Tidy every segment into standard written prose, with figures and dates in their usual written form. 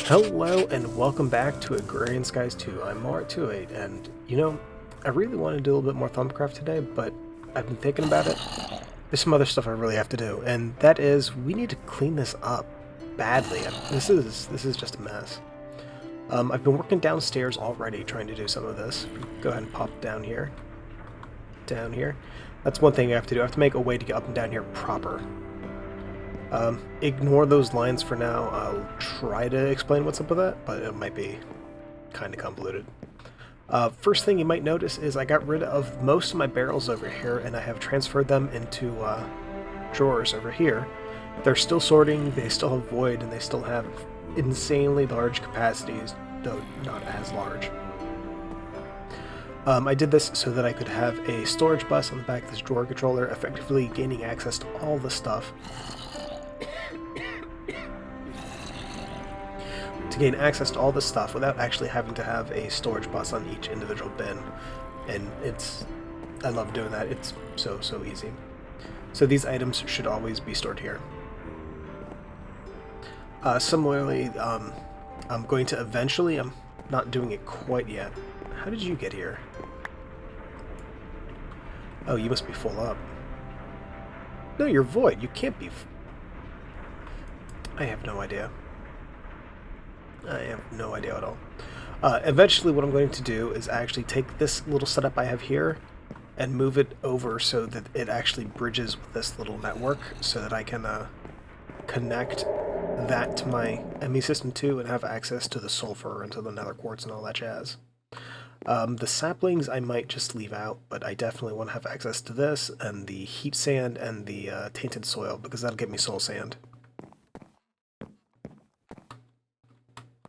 Hello and welcome back to Agrarian Skies 2. I'm Mar28 and I really want to do a little bit more Thumbcraft today, but I've been thinking about it. There's some other stuff I really have to do, and that is we need to clean this up badly. This is just a mess. I've been working downstairs already trying to do some of this. Go ahead and pop down here. Down here. That's one thing I have to do. I have to make a way to get up and down here proper. Ignore those lines for now. I'll try to explain what's up with that, but it might be kind of convoluted. First thing you might notice is I got rid of most of my barrels over here, and I have transferred them into drawers over here. They're still sorting, they still have void, and they still have insanely large capacities, though not as large. I did this so that I could have a storage bus on the back of this drawer controller, effectively gaining access to all the stuff. To gain access to all this stuff without actually having to have a storage bus on each individual bin. And I love doing that. It's so easy. So these items should always be stored here. Similarly, I'm going to eventually, I'm not doing it quite yet. How did you get here? Oh, you must be full up. No, you're void. You can't be. I have no idea. I have no idea at all. Eventually what I'm going to do is actually take this little setup I have here and move it over so that it actually bridges with this little network so that I can connect that to my ME system too and have access to the sulfur and to the nether quartz and all that jazz. The saplings I might just leave out, but I definitely want to have access to this and the heat sand and the tainted soil because that'll get me soul sand.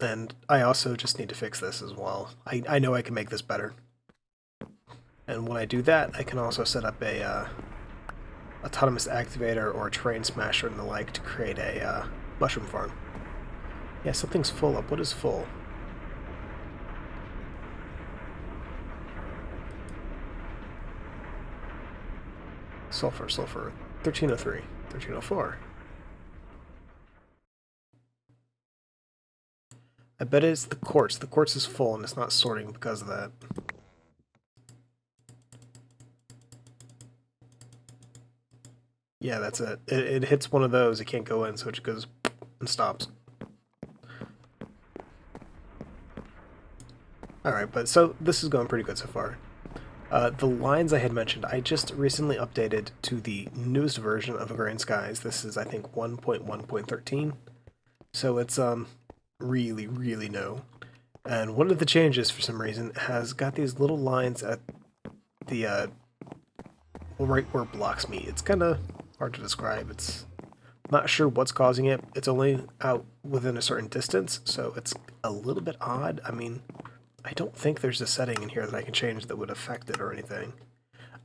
And I also just need to fix this as well. I know I can make this better. And when I do that, I can also set up a autonomous activator or a terrain smasher and the like to create a mushroom farm. Yeah, something's full up. What is full? Sulfur. 1303. 1304. I bet it's the quartz. The quartz is full and it's not sorting because of that. Yeah, that's it. It hits one of those, it can't go in, so it just goes and stops. Alright, but so this is going pretty good so far. The lines I had mentioned, I just recently updated to the newest version of Agrarian Skies. This is, I think, 1.1.13. So it's, really new. And one of the changes, for some reason, has got these little lines at the, right where it blocks me. It's kind of hard to describe. It's not sure what's causing it. It's only out within a certain distance, so it's a little bit odd. I mean, I don't think there's a setting in here that I can change that would affect it or anything.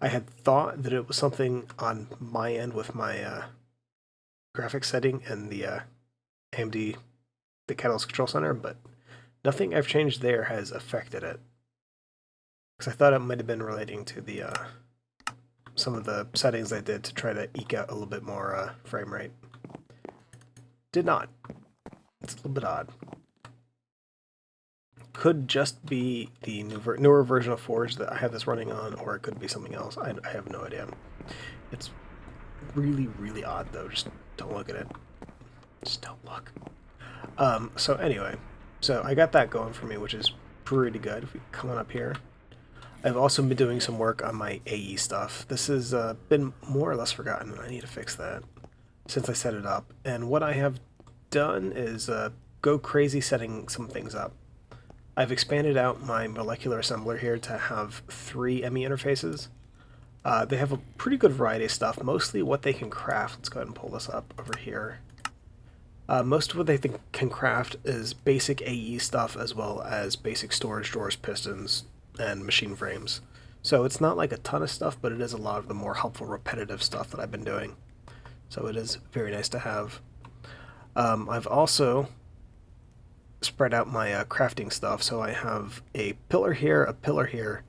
I had thought that it was something on my end with my graphics setting and the AMD, the Catalyst Control Center, but nothing I've changed there has affected it. Because I thought it might have been relating to the some of the settings I did to try to eke out a little bit more frame rate. Did not. It's a little bit odd. Could just be the newer version of Forge that I have this running on, or it could be something else. I have no idea. It's really odd though. Just don't look at it. Just don't look. So anyway, so I got that going for me, which is pretty good. If we come on up here, I've also been doing some work on my AE stuff. This has been more or less forgotten, and I need to fix that since I set it up. And what I have done is go crazy setting some things up. I've expanded out my molecular assembler here to have 3 ME interfaces. They have a pretty good variety of stuff, mostly what they can craft. Let's go ahead and pull this up over here. Most of what they can craft is basic AE stuff as well as basic storage drawers, pistons, and machine frames. So it's not like a ton of stuff, but it is a lot of the more helpful repetitive stuff that I've been doing. So it is very nice to have. I've also spread out my crafting stuff, so I have a pillar here, a pillar here.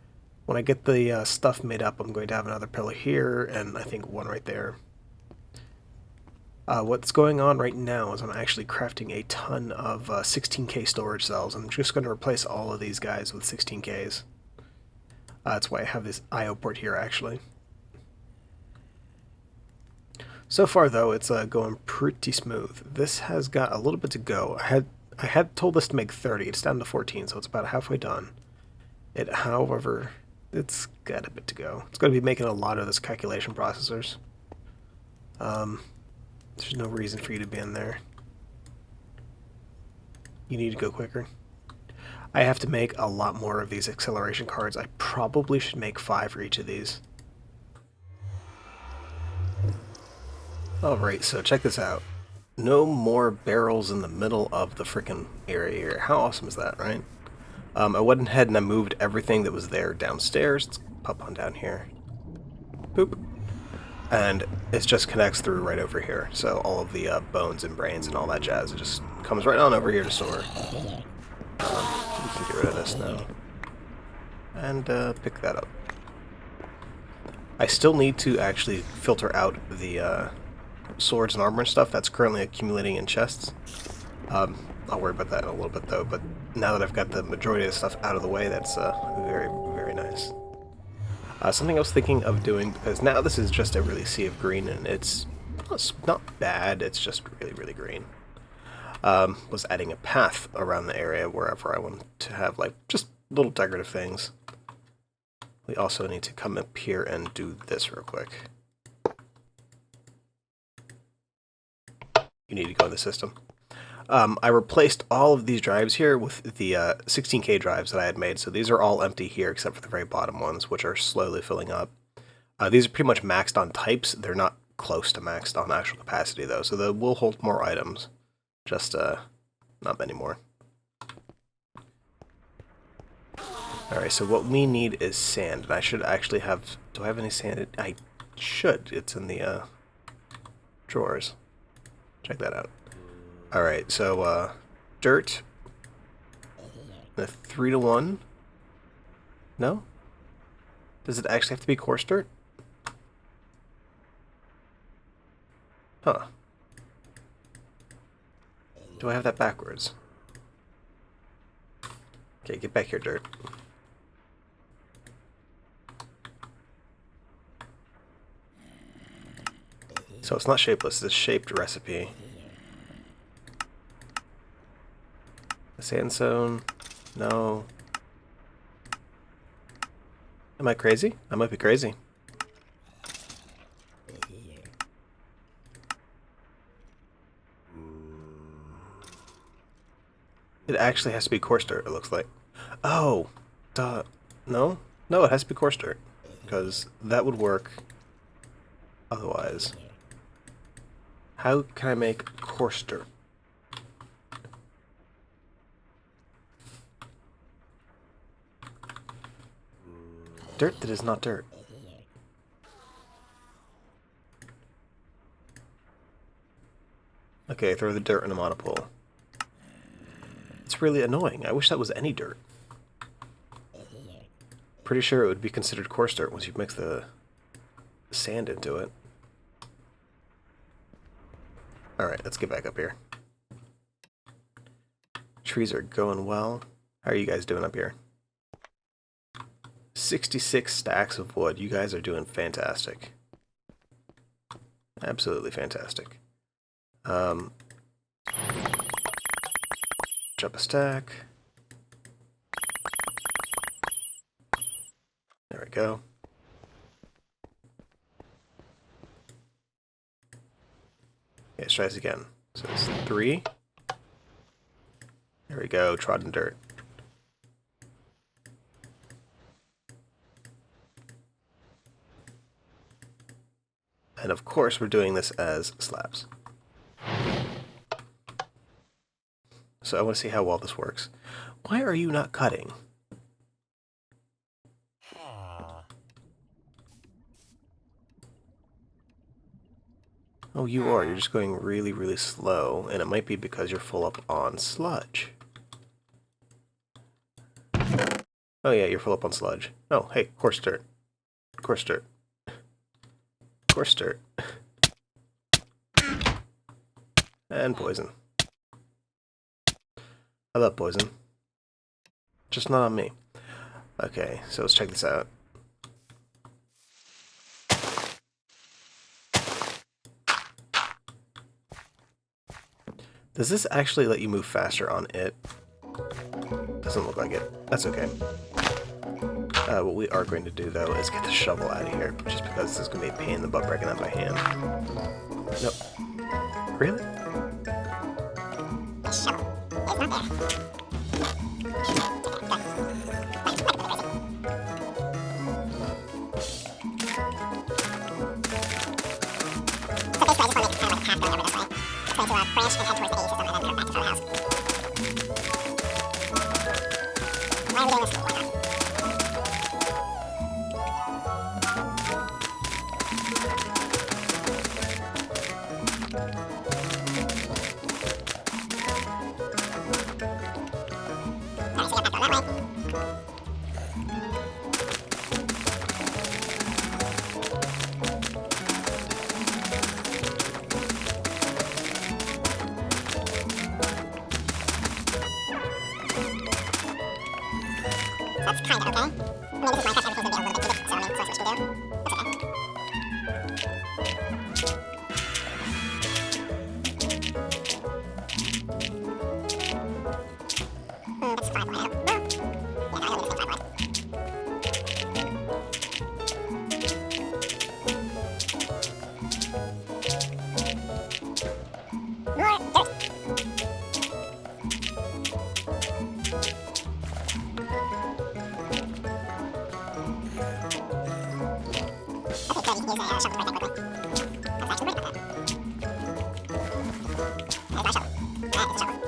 When I get the stuff made up, I'm going to have another pillar here, and I think one right there. What's going on right now is I'm actually crafting a ton of 16K storage cells. I'm just going to replace all of these guys with 16Ks. That's why I have this IO port here, actually. So far, though, it's going pretty smooth. This has got a little bit to go. I had told this to make 30. It's down to 14, so it's about halfway done. However, it's got a bit to go. It's going to be making a lot of this calculation processors. There's no reason for you to be in there. You need to go quicker. I have to make a lot more of these acceleration cards. I probably should make 5 for each of these. Alright, so check this out. No more barrels in the middle of the frickin' area here. How awesome is that, right? I went ahead and I moved everything that was there downstairs. Let's pop on down here. Boop. And it just connects through right over here. So all of the bones and brains and all that jazz, it just comes right on over here to store. We can get rid of this now. And pick that up. I still need to actually filter out the swords and armor and stuff that's currently accumulating in chests. I'll worry about that in a little bit though, but now that I've got the majority of the stuff out of the way, that's very, very nice. Something I was thinking of doing, because now this is just a really sea of green, and it's not bad, it's just really, really green. Was adding a path around the area wherever I want to have, like, just little decorative things. We also need to come up here and do this real quick. You need to go in the system. I replaced all of these drives here with the 16K drives that I had made, so these are all empty here except for the very bottom ones, which are slowly filling up. These are pretty much maxed on types. They're not close to maxed on actual capacity, though, so they will hold more items. Just not many more. Alright, so what we need is sand, and I should actually have... Do I have any sand? I should. It's in the drawers. Check that out. Alright, so dirt. A 3-to-1. No? Does it actually have to be coarse dirt? Huh. Do I have that backwards? Okay, get back here, dirt. So it's not shapeless, it's a shaped recipe. The sandstone? No. Am I crazy? I might be crazy. It actually has to be coarse dirt, it looks like. Oh! Duh. No? No, it has to be coarse dirt. Because that would work otherwise. How can I make coarse dirt? Dirt that is not dirt. Okay, throw the dirt in a monopole. It's really annoying. I wish that was any dirt. Pretty sure it would be considered coarse dirt once you mix the sand into it. Alright, let's get back up here. Trees are going well. How are you guys doing up here? 66 stacks of wood. You guys are doing fantastic. Absolutely fantastic. Drop a stack. There we go. Okay, let's try this again. So it's 3. There we go, trodden dirt. And of course we're doing this as slabs. So I want to see how well this works. Why are you not cutting? Oh, you are. You're just going really, really slow, and it might be because you're full up on sludge. Oh yeah, you're full up on sludge. Oh, hey, coarse dirt. Coarse dirt. Coarse dirt. And poison. I love poison. Just not on me. Okay, so let's check this out. Does this actually let you move faster on it? Doesn't look like it. That's okay. What we are going to do, though, is get the shovel out of here, just because this is going to be a pain in the butt breaking that by hand. Nope. Really? That's kind of okay. I mean, this is Minecraft, everything's gonna be a little bit different, so I mean, so that's what we should do. That's okay. That's 5 more. Yeah, no, I only think 5 more. More dirt. Okay, good. You can use a shovel right there quickly. I was actually worried about that. There's my shovel. That is a shovel.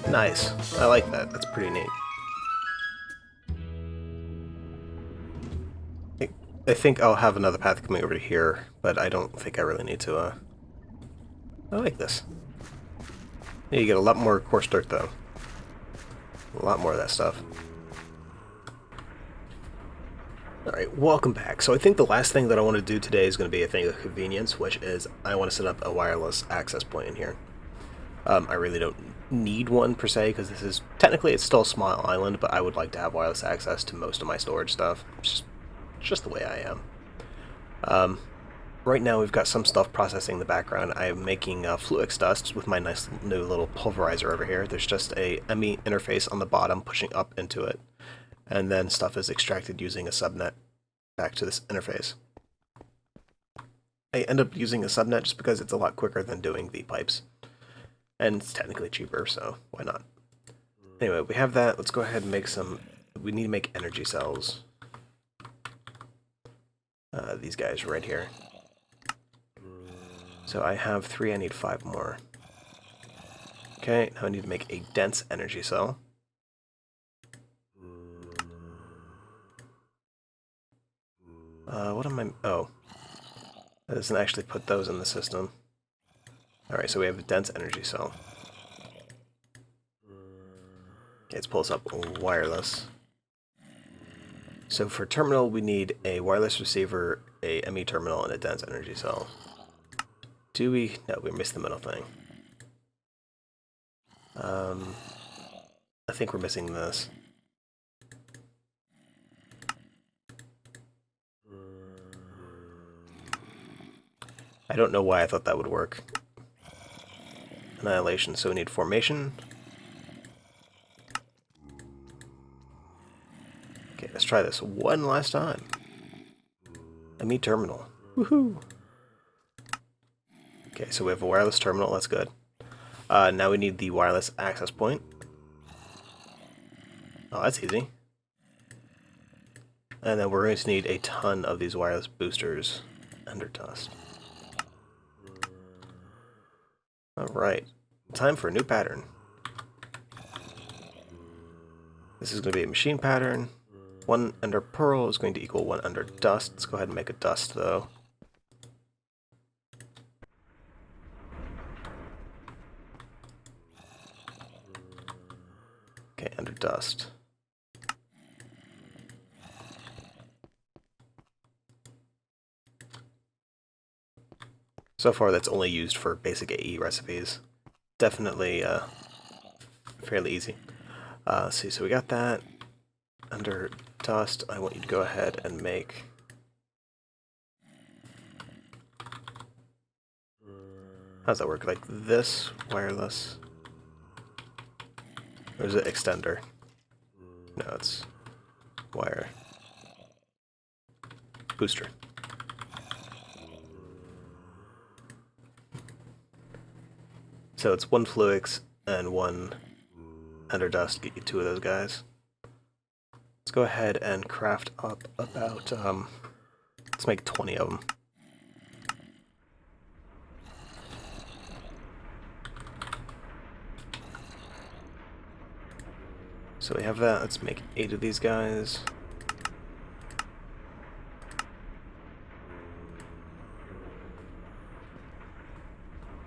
Nice. I like that. That's pretty neat. I think I'll have another path coming over to here, but I don't think I really need to, I like this. Yeah, you get a lot more coarse dirt, though. A lot more of that stuff. Alright, welcome back. So I think the last thing that I want to do today is going to be a thing of convenience, which is I want to set up a wireless access point in here. I really don't need one per se, because this is, technically it's still a small island, but I would like to have wireless access to most of my storage stuff. It's just the way I am. Right now we've got some stuff processing in the background. I'm making Fluix dust with my nice new little pulverizer over here. There's just a ME interface on the bottom pushing up into it, and then stuff is extracted using a subnet back to this interface. I end up using a subnet just because it's a lot quicker than doing the pipes. And it's technically cheaper, so why not? Anyway, we have that. Let's go ahead and make some... We need to make energy cells. These guys right here. So I have 3, I need 5 more. Okay, now I need to make a dense energy cell. What am I... Oh. That doesn't actually put those in the system. Alright, so we have a dense energy cell. Okay, let's pull this up wireless. So for terminal, we need a wireless receiver, a ME terminal, and a dense energy cell. Do we? No, we missed the middle thing. I think we're missing this. I don't know why I thought that would work. Annihilation, so we need formation. Okay, let's try this one last time. ME terminal. Woohoo! Okay, so we have a wireless terminal, that's good. Now we need the wireless access point. Oh, that's easy. And then we're going to need a ton of these wireless boosters under dust. Alright, time for a new pattern. This is going to be a machine pattern. 1 under pearl is going to equal 1 under dust. Let's go ahead and make a dust, though. Okay, under dust. So far, that's only used for basic AE recipes. Definitely fairly easy. Let's see, so we got that. Under dust, I want you to go ahead and make... How does that work? Like this, wireless? Or is it extender? No, it's wire. Booster. So it's 1 Fluix and 1 under dust, get you 2 of those guys. Let's go ahead and craft up about, let's make 20 of them. So we have that, let's make 8 of these guys.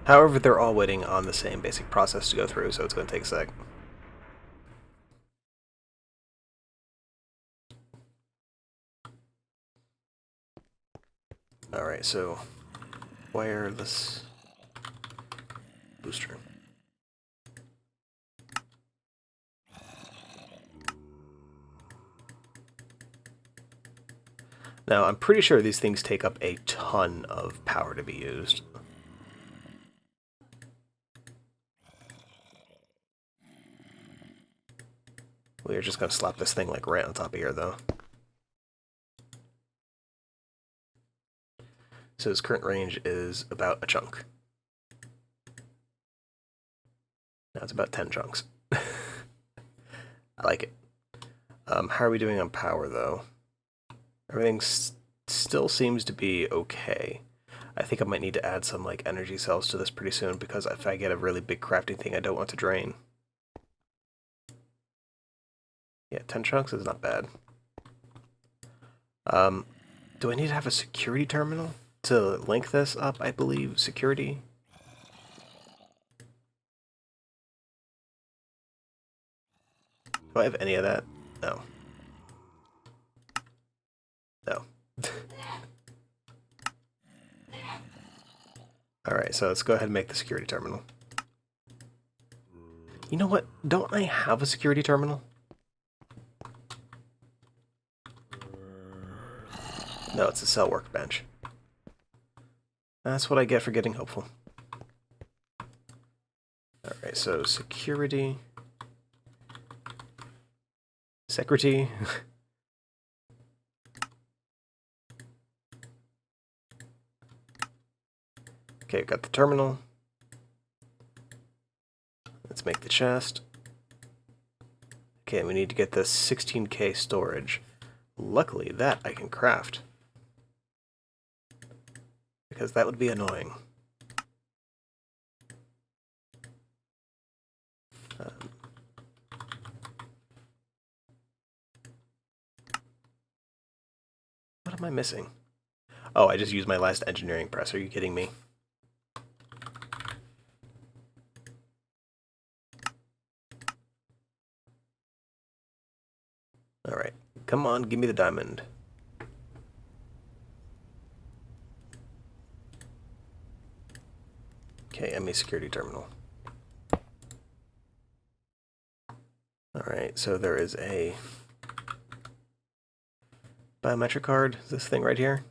However, they're all waiting on the same basic process to go through, so it's going to take a sec. Alright, so wireless booster. Now, I'm pretty sure these things take up a ton of power to be used. We're just going to slap this thing like right on top of here, though. So his current range is about a chunk. Now it's about 10 chunks. I like it. How are we doing on power, though? Everything still seems to be okay. I think I might need to add some like energy cells to this pretty soon, because if I get a really big crafting thing, I don't want to drain. Yeah, 10 chunks is not bad. Do I need to have a security terminal to link this up, I believe? Security? Do I have any of that? No. No. Alright, so let's go ahead and make the security terminal. You know what? Don't I have a security terminal? No, it's a cell workbench. That's what I get for getting hopeful. Alright, so security. Security. Okay, got the terminal. Let's make the chest. Okay, we need to get this 16K storage. Luckily, that I can craft. Because that would be annoying. What am I missing? Oh, I just used my last engineering press. Are you kidding me? Alright, come on, give me the diamond. Okay, ME security terminal. Alright, so there is a biometric card. Is this thing right here?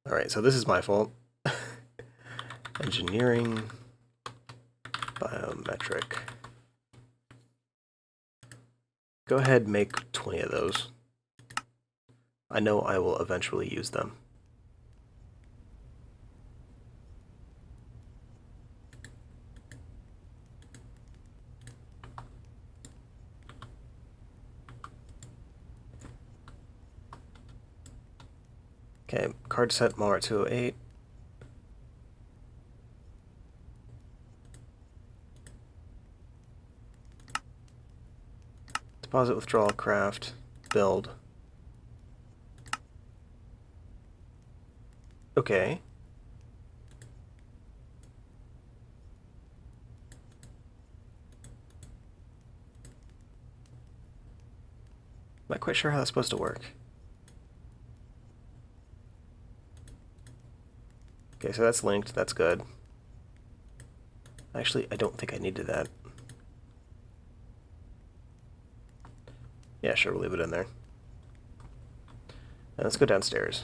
Alright, so this is my fault. Engineering biometric. Go ahead, make 20 of those. I know I will eventually use them. Okay, card set, Walmart 208. Deposit, withdrawal, craft, build. Okay. Not quite sure how that's supposed to work. Okay, so that's linked. That's good. Actually, I don't think I needed that. Yeah, sure, we'll leave it in there. And let's go downstairs.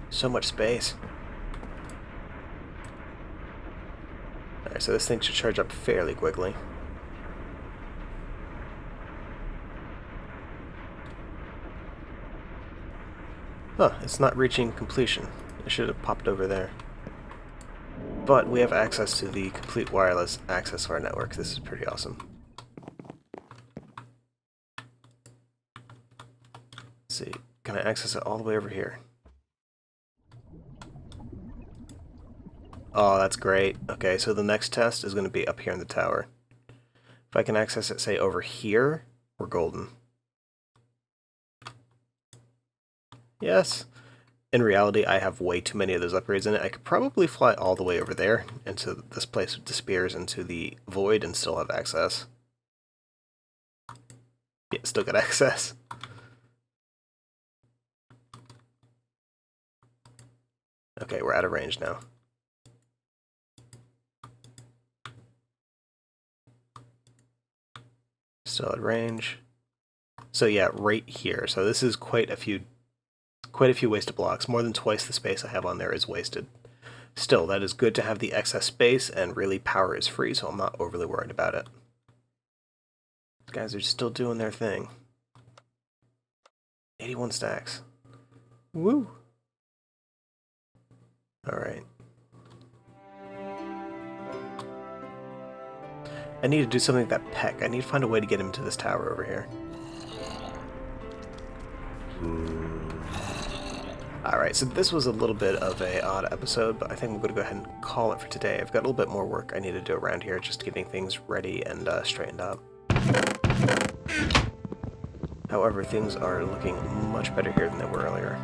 So much space. Alright, so this thing should charge up fairly quickly. Huh, it's not reaching completion. It should have popped over there. But we have access to the complete wireless access to our network. This is pretty awesome. Let's see, can I access it all the way over here? Oh, that's great. Okay, so the next test is going to be up here in the tower. If I can access it, say, over here, we're golden. Yes. In reality, I have way too many of those upgrades in it. I could probably fly all the way over there into this place that disappears into the void and still have access. Yeah, still got access. Okay, we're out of range now. Still at range. So yeah, right here. So this is quite a few wasted blocks. More than twice the space I have on there is wasted. Still, that is good to have the excess space, and really power is free, so I'm not overly worried about it. These guys are still doing their thing. 81 stacks. Woo! Alright. I need to do something with that Peck. I need to find a way to get him to this tower over here. Alright, so this was a little bit of an odd episode, but I think I'm going to go ahead and call it for today. I've got a little bit more work I need to do around here, just getting things ready and straightened up. However, things are looking much better here than they were earlier.